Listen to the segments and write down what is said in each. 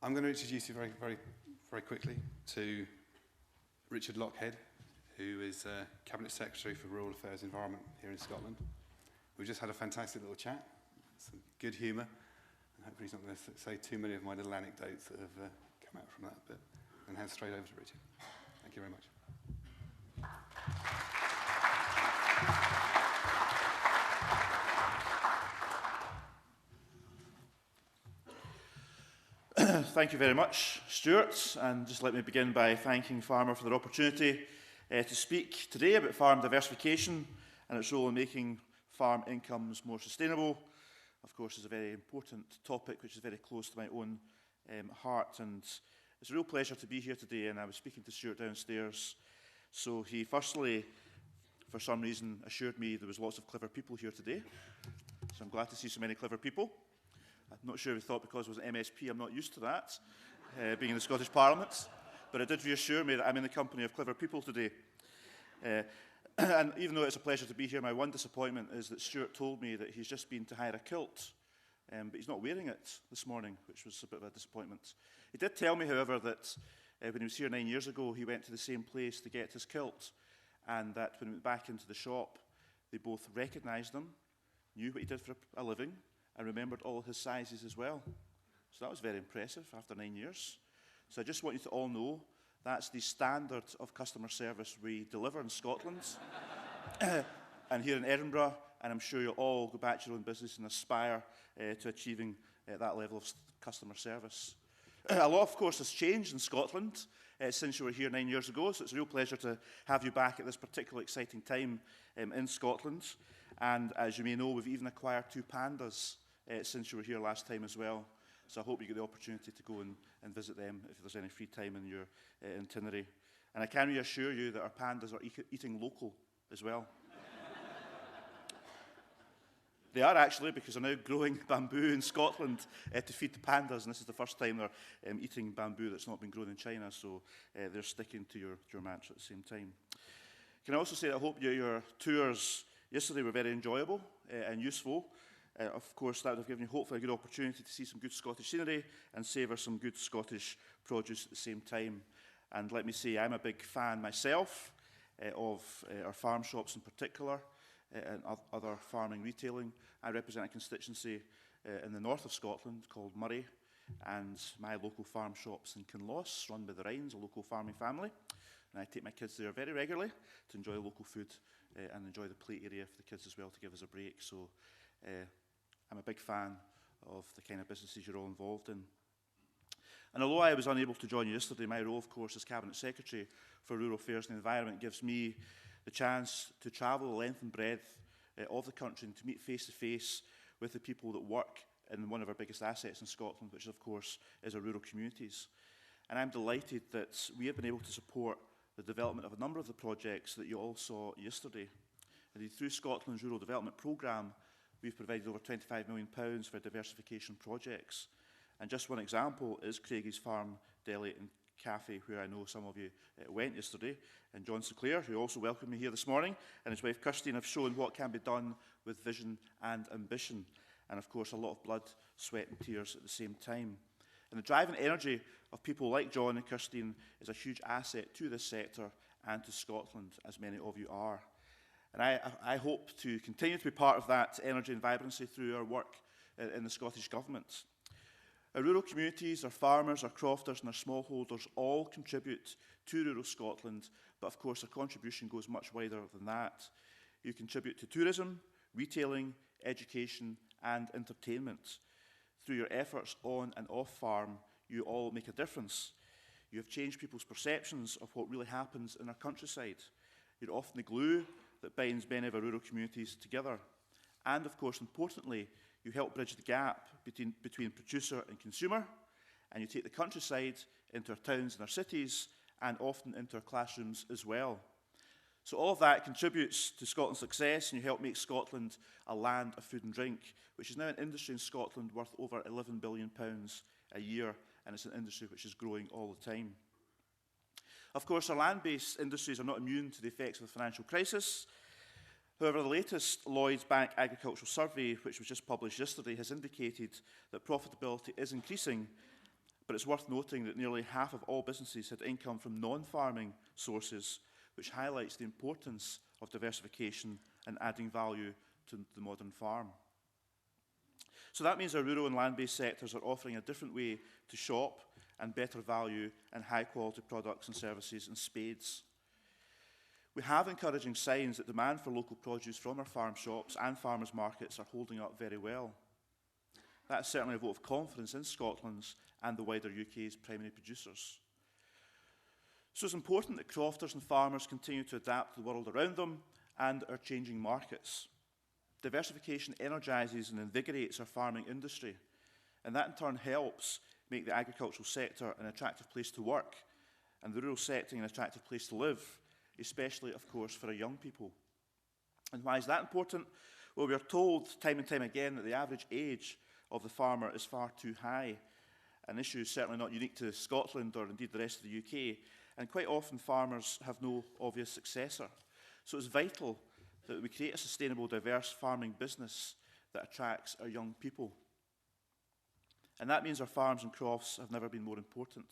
I'm going to introduce you very quickly to Richard Lochhead, who is Cabinet Secretary for Rural Affairs and Environment here in Scotland. We've just had a fantastic little chat, some good humour, and hopefully he's not going to say too many of my little anecdotes that have come out from that, but I'm going to hand straight over to Richard. Thank you very much. Thank you very much, Stuart, and just let me begin by thanking Farmer for their opportunity to speak today about farm diversification and its role in making farm incomes more sustainable. Of course, it's a very important topic which is very close to my own heart, and it's a real pleasure to be here today. And I was speaking to Stuart downstairs, so he firstly, for some reason, assured me there was lots of clever people here today, so I'm glad to see so many clever people. I'm not sure if he thought because I was an MSP, I'm not used to that, being in the Scottish Parliament, but it did reassure me that I'm in the company of clever people today. And even though it's a pleasure to be here, my one disappointment is that Stuart told me that he's just been to hire a kilt, but he's not wearing it this morning, which was a bit of a disappointment. He did tell me, however, that when he was here 9 years ago, he went to the same place to get his kilt, and that when he went back into the shop, they both recognised him, knew what he did for a living, and remembered all his sizes as well. So that was very impressive after 9 years. So I just want you to all know that's the standard of customer service we deliver in Scotland and here in Edinburgh, and I'm sure you'll all go back to your own business and aspire to achieving that level of customer service. A lot, of course, has changed in Scotland since you were here 9 years ago, so it's a real pleasure to have you back at this particularly exciting time in Scotland. And as you may know, we've even acquired 2 pandas since you were here last time as well. So I hope you get the opportunity to go and visit them if there's any free time in your itinerary. And I can reassure you that our pandas are eating local as well. They are actually, because they're now growing bamboo in Scotland to feed the pandas, and this is the first time they're eating bamboo that's not been grown in China, so they're sticking to your mantra at the same time. Can I also say that I hope your tours yesterday were very enjoyable and useful. Of course, that would have given you hopefully a good opportunity to see some good Scottish scenery and savour some good Scottish produce at the same time. And let me say, I'm a big fan myself of our farm shops in particular and other farming retailing. I represent a constituency in the north of Scotland called Moray, and my local farm shop's in Kinloss, run by the Rhines, a local farming family. And I take my kids there very regularly to enjoy local food and enjoy the play area for the kids as well to give us a break. So I'm a big fan of the kind of businesses you're all involved in. And although I was unable to join you yesterday, my role, of course, as Cabinet Secretary for Rural Affairs and the Environment gives me the chance to travel the length and breadth of the country and to meet face-to-face with the people that work in one of our biggest assets in Scotland, which, of course, is our rural communities. And I'm delighted that we have been able to support the development of a number of the projects that you all saw yesterday. Indeed, through Scotland's Rural Development Programme, we've provided over £25 million for diversification projects. And just one example is Craigie's Farm, Deli and Cafe, where I know some of you went yesterday. And John Sinclair, who also welcomed me here this morning, and his wife Kirsty have shown what can be done with vision and ambition. And of course, a lot of blood, sweat and tears at the same time. And the drive and energy of people like John and Kirsty is a huge asset to this sector and to Scotland, as many of you are. And I hope to continue to be part of that energy and vibrancy through our work in the Scottish Government. Our rural communities, our farmers, our crofters and our smallholders all contribute to rural Scotland, but of course our contribution goes much wider than that. You contribute to tourism, retailing, education and entertainment. Through your efforts on and off farm, you all make a difference. You have changed people's perceptions of what really happens in our countryside. You're often the glue that binds many of our rural communities together. And of course, importantly, you help bridge the gap between producer and consumer, and you take the countryside into our towns and our cities, and often into our classrooms as well. So all of that contributes to Scotland's success, and you help make Scotland a land of food and drink, which is now an industry in Scotland worth over £11 billion a year, and it's an industry which is growing all the time. Of course, our land-based industries are not immune to the effects of the financial crisis. However, the latest Lloyds Bank Agricultural Survey, which was just published yesterday, has indicated that profitability is increasing, But it's worth noting that nearly half of all businesses had income from non-farming sources, which highlights the importance of diversification and adding value to the modern farm. So that means our rural and land-based sectors are offering a different way to shop and better value and high-quality products and services in spades. We have encouraging signs that demand for local produce from our farm shops and farmers' markets are holding up very well. That's certainly a vote of confidence in Scotland's and the wider UK's primary producers. So it's important that crofters and farmers continue to adapt to the world around them and our changing markets. Diversification energises and invigorates our farming industry, and that in turn helps make the agricultural sector an attractive place to work and the rural sector an attractive place to live, especially, of course, for our young people. And why is that important? Well, we are told time and time again that the average age of the farmer is far too high, an issue certainly not unique to Scotland or indeed the rest of the UK, and quite often farmers have no obvious successor. So it's vital that we create a sustainable, diverse farming business that attracts our young people. And that means our farms and crofts have never been more important.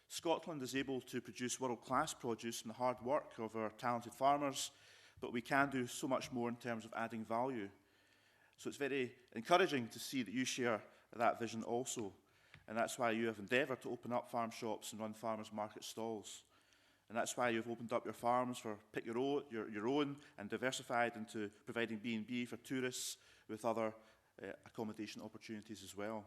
Scotland is able to produce world-class produce from the hard work of our talented farmers, but we can do so much more in terms of adding value. So it's very encouraging to see that you share that vision also, and that's why you have endeavoured to open up farm shops and run farmers' market stalls. And that's why you've opened up your farms for pick your own and diversified into providing B&B for tourists with other accommodation opportunities as well.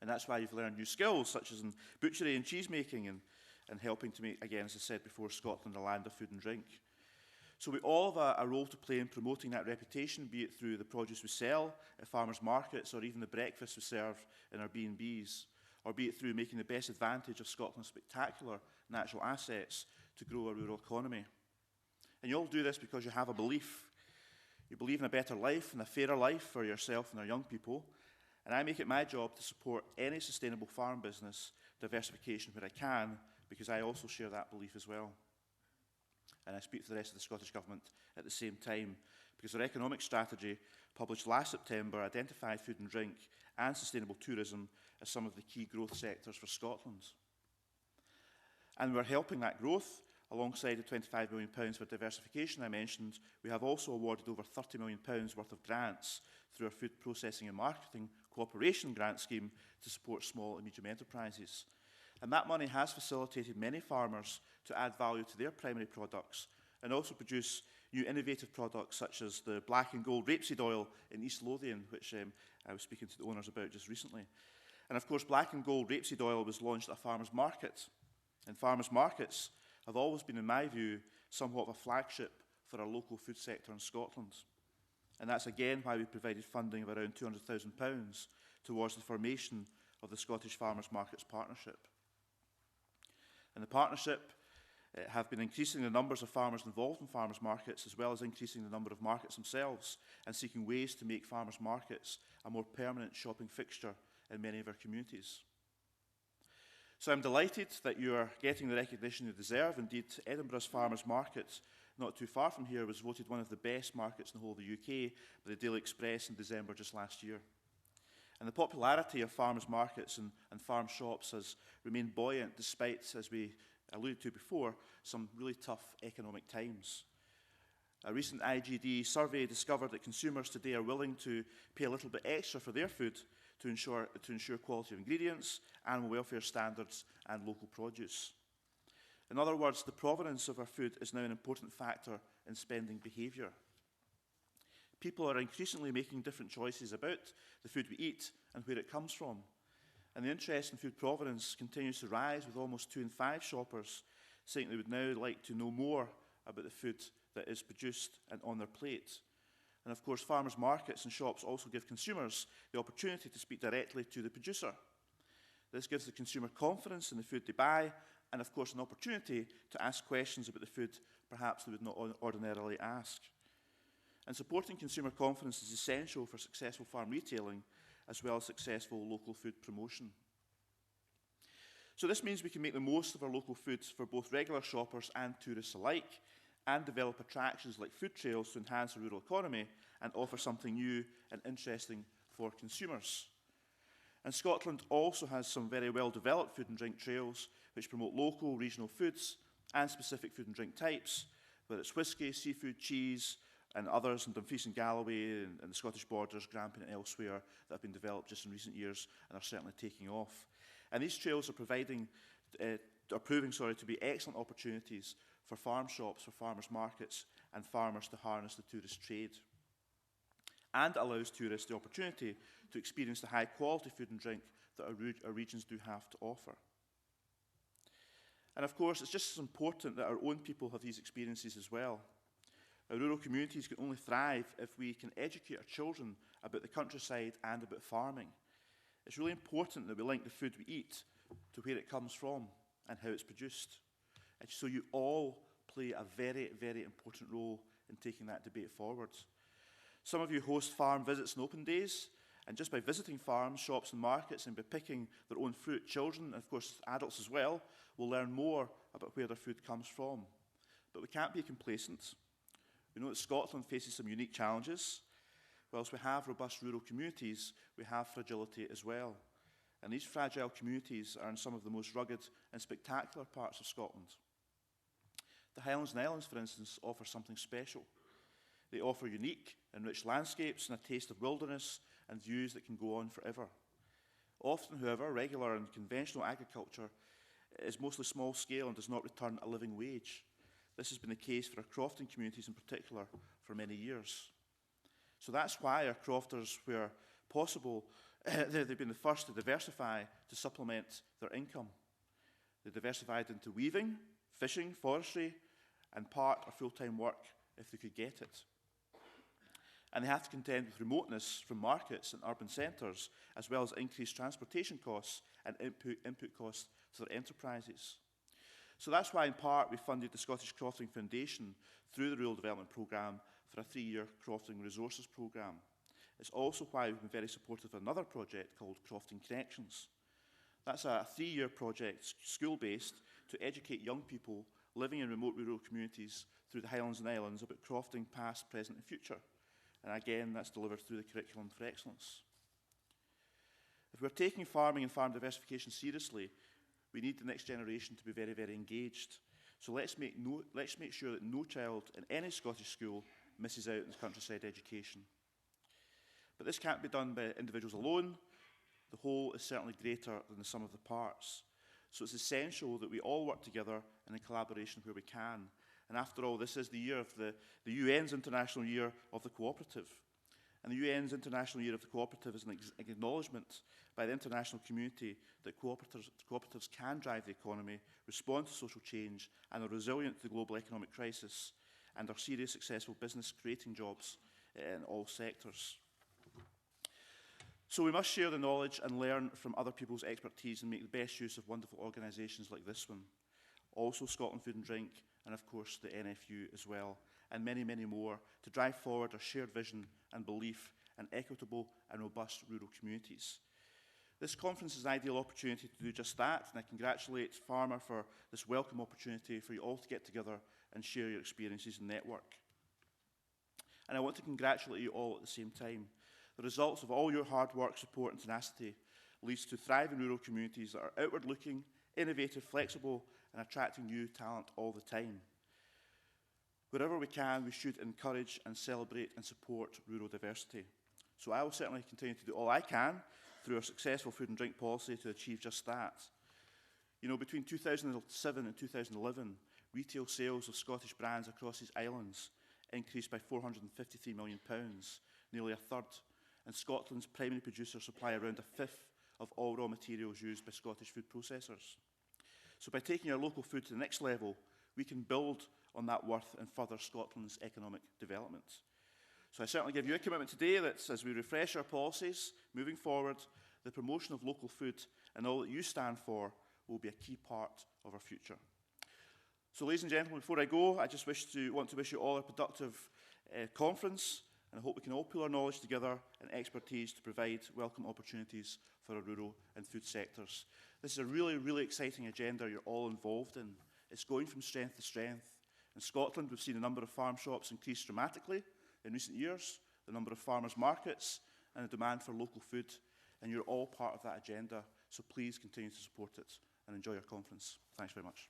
And that's why you've learned new skills such as in butchery and cheese making and helping to make, again, as I said before, Scotland a land of food and drink. So we all have a role to play in promoting that reputation, be it through the produce we sell at farmers' markets or even the breakfast we serve in our B&Bs, or be it through making the best advantage of Scotland's spectacular natural assets to grow our rural economy. And you all do this because you have a belief. You believe in a better life and a fairer life for yourself and our young people. And I make it my job to support any sustainable farm business diversification where I can, because I also share that belief as well. And I speak for the rest of the Scottish Government at the same time, because our economic strategy, published last September, identified food and drink and sustainable tourism as some of the key growth sectors for Scotland. And we're helping that growth. Alongside the £25 million for diversification I mentioned, we have also awarded over £30 million worth of grants through our Food Processing and Marketing Cooperation Grant Scheme to support small and medium enterprises. And that money has facilitated many farmers to add value to their primary products and also produce new innovative products such as the black and gold rapeseed oil in East Lothian, which I was speaking to the owners about just recently. And of course, black and gold rapeseed oil was launched at a farmer's market. And farmers' markets have always been, in my view, somewhat of a flagship for our local food sector in Scotland. And that's again why we provided funding of around £200,000 towards the formation of the Scottish Farmers Markets Partnership. And the partnership have been increasing the numbers of farmers involved in farmers' markets, as well as increasing the number of markets themselves and seeking ways to make farmers' markets a more permanent shopping fixture in many of our communities. So I'm delighted that you are getting the recognition you deserve. Indeed, Edinburgh's Farmers Market, not too far from here, was voted one of the best markets in the whole of the UK by the Daily Express in December just last year. And the popularity of farmers' markets and farm shops has remained buoyant despite, as we alluded to before, some really tough economic times. A recent IGD survey discovered that consumers today are willing to pay a little bit extra for their food to ensure quality of ingredients, animal welfare standards, and local produce. In other words, the provenance of our food is now an important factor in spending behaviour. People are increasingly making different choices about the food we eat and where it comes from. And the interest in food provenance continues to rise, with almost 2 in 5 shoppers saying they would now like to know more about the food that is produced and on their plate. And of course, farmers' markets and shops also give consumers the opportunity to speak directly to the producer. This gives the consumer confidence in the food they buy, and of course an opportunity to ask questions about the food perhaps they would not ordinarily ask. And supporting consumer confidence is essential for successful farm retailing, as well as successful local food promotion. So this means we can make the most of our local foods for both regular shoppers and tourists alike, and develop attractions like food trails to enhance the rural economy and offer something new and interesting for consumers. And Scotland also has some very well-developed food and drink trails which promote local, regional foods and specific food and drink types, whether it's whisky, seafood, cheese, and others in Dumfries and Galloway and the Scottish borders, Grampian and elsewhere that have been developed just in recent years and are certainly taking off. And these trails are proving to be excellent opportunities for farm shops, for farmers' markets, and farmers to harness the tourist trade. And allows tourists the opportunity to experience the high-quality food and drink that our regions do have to offer. And of course, it's just as important that our own people have these experiences as well. Our rural communities can only thrive if we can educate our children about the countryside and about farming. It's really important that we link the food we eat to where it comes from and how it's produced. And so you all play a very, very important role in taking that debate forward. Some of you host farm visits and open days, and just by visiting farms, shops and markets and by picking their own fruit, children, and of course adults as well, will learn more about where their food comes from. But we can't be complacent. We know that Scotland faces some unique challenges. Whilst we have robust rural communities, we have fragility as well. And these fragile communities are in some of the most rugged and spectacular parts of Scotland. The Highlands and Islands, for instance, offer something special. They offer unique and rich landscapes and a taste of wilderness and views that can go on forever. Often, however, regular and conventional agriculture is mostly small scale and does not return a living wage. This has been the case for our crofting communities in particular for many years. So that's why our crofters, where possible, they've been the first to diversify to supplement their income. They diversified into weaving, fishing, forestry, and part or full-time work if they could get it. And they have to contend with remoteness from markets and urban centres, as well as increased transportation costs and input costs to their enterprises. So that's why, in part, we funded the Scottish Crofting Foundation through the Rural Development Programme for a 3-year crofting resources programme. It's also why we've been very supportive of another project called Crofting Connections. That's a 3-year project, school-based, to educate young people living in remote rural communities through the Highlands and Islands about crofting past, present and future. And again, that's delivered through the Curriculum for Excellence. If we're taking farming and farm diversification seriously, we need the next generation to be very, very engaged. So let's make sure that no child in any Scottish school misses out on countryside education. But this can't be done by individuals alone. The whole is certainly greater than the sum of the parts. So it's essential that we all work together and in collaboration where we can. And after all, this is the year of the UN's International Year of the Cooperative. And the UN's International Year of the Cooperative is an acknowledgement by the international community that cooperatives can drive the economy, respond to social change, and are resilient to the global economic crisis, and are serious, successful business creating jobs in all sectors. So we must share the knowledge and learn from other people's expertise and make the best use of wonderful organisations like this one. Also Scotland Food and Drink, and of course the NFU as well, and many, many more, to drive forward our shared vision and belief in equitable and robust rural communities. This conference is an ideal opportunity to do just that, and I congratulate Farmer for this welcome opportunity for you all to get together and share your experiences and network. And I want to congratulate you all at the same time. The results of all your hard work, support and tenacity leads to thriving rural communities that are outward-looking, innovative, flexible and attracting new talent all the time. Wherever we can, we should encourage and celebrate and support rural diversity. So I will certainly continue to do all I can through our successful food and drink policy to achieve just that. You know, between 2007 and 2011, retail sales of Scottish brands across these islands increased by £453 million, nearly a third. And Scotland's primary producers supply around a fifth of all raw materials used by Scottish food processors. So by taking our local food to the next level, we can build on that worth and further Scotland's economic development. So I certainly give you a commitment today that as we refresh our policies moving forward, the promotion of local food and all that you stand for will be a key part of our future. So ladies and gentlemen, before I go, I just want to wish you all a productive conference, and I hope we can all pool our knowledge together and expertise to provide welcome opportunities for our rural and food sectors. This is a really, really exciting agenda you're all involved in. It's going from strength to strength. In Scotland, we've seen the number of farm shops increase dramatically in recent years, the number of farmers' markets and the demand for local food. and you're all part of that agenda, so please continue to support it and enjoy your conference. Thanks very much.